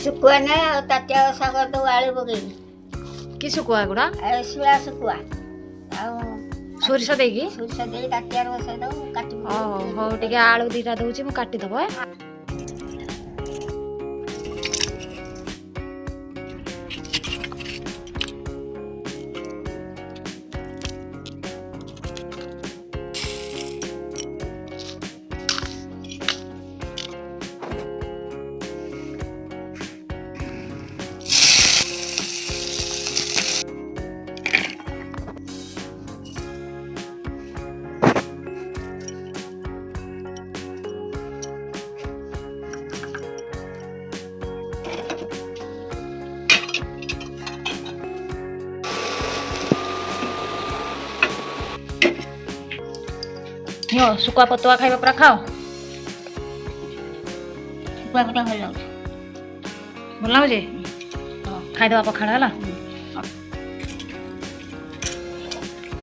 ଶୁଖୁଆ ନାହିଁ ଆଉ ତାଟିଆ ଓଷା କରିଦେବୁ ଆଳୁ ପକେଇକି। କି ଶୁଖୁଆ ଗୁଡ଼ା? ଶିଳା ଶୁଖୁଆ ଆଉ ସୋରିଷ ଦେଇକି? ସୋରିଷ ଦେଇ ତାଟିଆରେ ବସାଇ ଦେବୁ କାଟିବୁ। ହଉ ହଉ ଟିକେ ଆଳୁ ଦିଟା ଦଉଛି ମୁଁ କାଟିଦବ। ନିଅ ଶୁଖୁଆ ପତୁଆ ଖାଇବା ପୁରା ଖାଅ। ଶୁଖୁଆ ପଟା ଭଲ ଲାଗୁଛି। ଭଲ ଲାଗୁଛି? ଖାଇଦେବା ପଖାଳ ହେଲା।